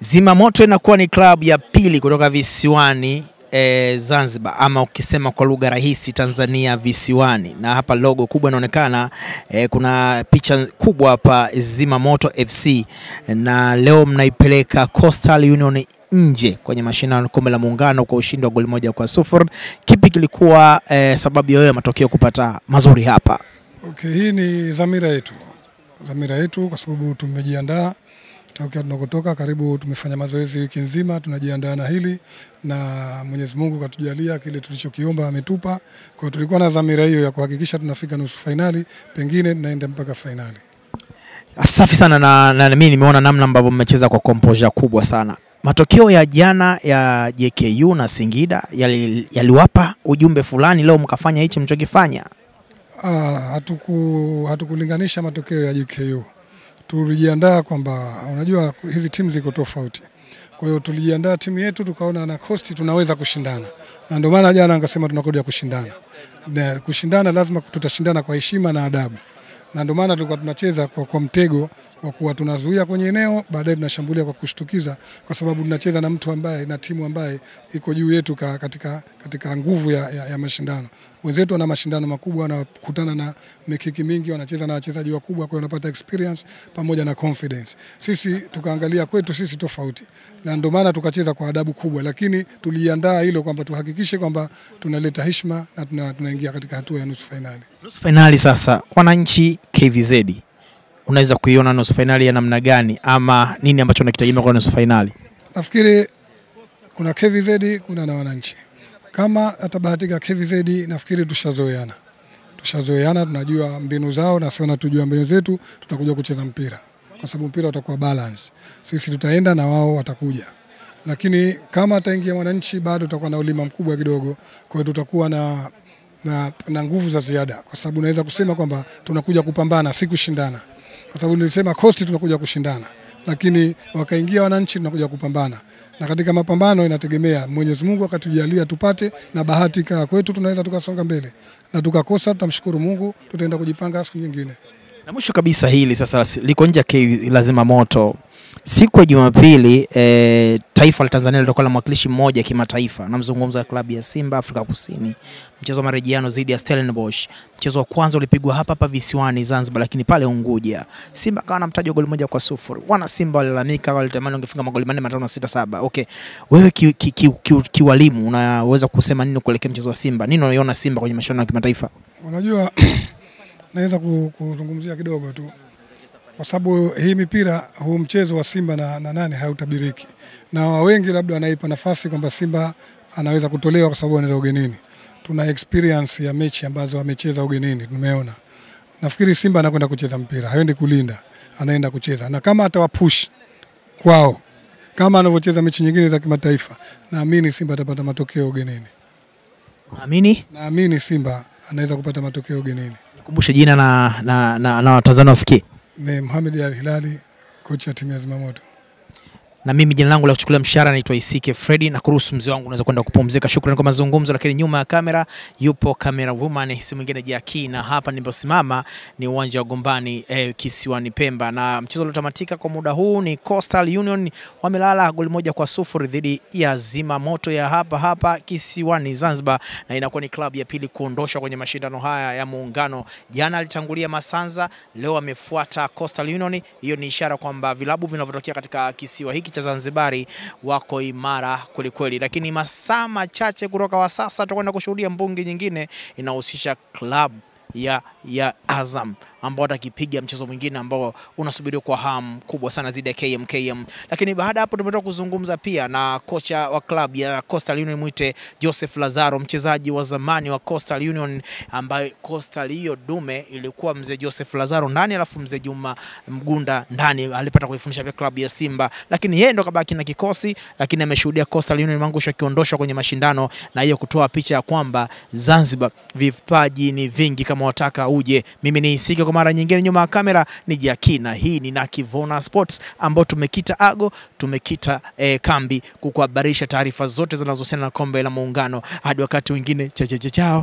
Zimamoto inakuwa ni klabu ya pili kutoka visiwani Zanzibar, ama ukisema kwa lugha rahisi Tanzania visiwani. Na hapa logo kubwa inaonekana, kuna picha kubwa hapa Zimamoto FC, na leo mnaipeleka Coastal Union nje kwenye mashindano kombe la muungano kwa ushindi wa goli 1-0. Kipi kilikuwa sababu ya wewe matokeo kupata mazuri hapa? Okay, hii ni dhamira yetu kwa sababu tumejiandaa tokea tunakotoka, karibu tumefanya mazoezi wiki nzima, tunajiandaa na hili na Mwenyezi Mungu katujalia kile tulichokiomba ametupa. Kwa hiyo tulikuwa na dhamira hiyo ya kuhakikisha tunafika nusu finali, pengine tunaenda mpaka finali. Safi sana, na mimi nimeona namna ambavyo mmecheza kwa composure kubwa sana. Matokeo ya jana ya JKU na Singida yaliwapa ujumbe fulani leo mkafanya hichi mchokifanya? Hatukulinganisha matokeo ya JKU. Tulijiandaa kwamba unajua hizi timu ziko tofauti. Kwa hiyo tulijiandaa timu yetu, tukaona na Coast tunaweza kushindana. Na ndio maana jana angasema tunakuja kushindana. Na kushindana lazima tutashindana kwa heshima na adabu. Na ndio maana tulikuwa tunacheza kwa mtego wa kuwa tunazuia kwenye eneo, baadaye tunashambulia kwa kushtukiza, kwa sababu tunacheza na mtu ambaye na timu ambaye iko juu yetu katika nguvu ya mashindano. Wenzetu wana mashindano makubwa, wanakutana na mikiki mingi, wanacheza na wachezaji wakubwa, kwa hiyo wanapata experience pamoja na confidence. Sisi tukaangalia kwetu sisi tofauti, na ndio maana tukacheza kwa adabu kubwa, lakini tuliandaa hilo kwamba tuhakikishe kwamba tunaleta heshima na tunaingia katika hatua ya nusu finali. Nusu finali sasa, wananchi KVZ, unaweza kuiona nusu finali ya namna gani, ama nini ambacho unakitegemea kwa nusu finali? Nafikiri kuna KVZ, kuna na wananchi. Kama atabahatika KVZ, nafikiri tushazoeana, tunajua mbinu zao na sisi tunajua mbinu zetu, tutakuja kucheza mpira kwa sababu mpira utakuwa balance. Sisi tutaenda na wao watakuja. Lakini kama ataingia wananchi, bado tutakuwa na ulima mkubwa kidogo, kwa hiyo tutakuwa na nguvu za ziada, kwa sababu naweza kusema kwamba tunakuja kupambana, si kushindana. Kwa sababu nilisema Coast tunakuja kushindana, lakini wakaingia wananchi tunakuja kupambana. Na katika mapambano inategemea Mwenyezi Mungu akatujalia tupate, na bahati kaa kwetu tunaweza tukasonga mbele, na tukakosa tutamshukuru Mungu, tutaenda kujipanga siku nyingine. Na mwisho kabisa hili sasa liko nje la Zimamoto. Siku ya Jumapili taifa la Tanzania litakuwa na mwakilishi mmoja kimataifa. Namzungumza klabu ya Simba Afrika Kusini. Mchezo wa marejeano dhidi ya Stellenbosch. Mchezo wa kwanza ulipigwa hapa visiwani Zanzibar, lakini pale Unguja Simba kawa anamtaja goli 1-0. Wana Simba walilalamika, walitamani wangefunga magoli 4, 5, 6, 7. Okay. Wewe kiwalimu unaweza kusema nini kuelekea mchezo wa Simba? Nini unaiona Simba kwenye mashindano ya kimataifa? Unajua naweza kuzungumzia kidogo tu, kwa sababu hii mipira, huu mchezo wa Simba na nani hautabiriki. Na wengi labda wanaipa nafasi kwamba Simba anaweza kutolewa kwa sababu anaenda ugenini. Tuna experience ya mechi ambazo amecheza ugenini, tumeona. Nafikiri Simba anakwenda kucheza mpira, haendi kulinda, anaenda kucheza. Na kama atawapush kwao kama anavyocheza mechi nyingine za kimataifa, naamini Simba atapata matokeo ugenini. Naamini Simba anaweza kupata matokeo ugenini. Nikumbushe jina na Watanzania wasikie. Ni Mohamed Al-Hilali, kocha ya timu ya Zimamoto. Na mimi jina langu la kuchukulia mshahara naitwa Isike Freddy, na kuruhusu mzee wangu unaweza kwenda kupumzika. Shukrani kwa mazungumzo, lakini nyuma ya kamera yupo camera woman, si mwingine Jackie, na hapa niliposimama ni uwanja wa Gombani kisiwani Pemba. Na mchezo uliotamatika kwa muda huu ni Coastal Union wamelala goli 1-0 dhidi ya Zimamoto ya hapa kisiwani Zanzibar, na inakuwa ni klabu ya pili kuondoshwa kwenye mashindano haya ya muungano. Jana alitangulia Masanza, leo amefuata Coastal Union. Hiyo ni ishara kwamba vilabu vinavyotokea katika kisiwa hiki cha Zanzibari wako imara kweli kweli. Lakini masaa machache kutoka sasa tutakwenda kushuhudia mbungi nyingine inahusisha klabu ya Azam ambao atakipiga mchezo mwingine ambao unasubiriwa kwa hamu kubwa sana dhidi ya KMKM. Lakini baada hapo tumetoka kuzungumza pia na kocha wa klabu ya Coastal Union mwite Joseph Lazaro, mchezaji wa zamani wa Coastal Union, ambaye Coastal hiyo dume ilikuwa mzee Joseph Lazaro ndani, alafu mzee Juma Mgunda ndani, alipata kuifundisha pia klabu ya Simba, lakini yeye ndo kabaki na kikosi. Lakini ameshuhudia Coastal Union mangusho kiondoshwa kwenye mashindano, na hiyo kutoa picha ya kwamba Zanzibar vipaji ni vingi kama wataka uje. Mimi ni Isike, kwa mara nyingine nyuma ya kamera ni Jackie, na hii ni Nakivona Sports ambao tumekita kambi kukuhabarisha taarifa zote zinazohusiana na kombe la muungano. Hadi wakati mwingine, chao.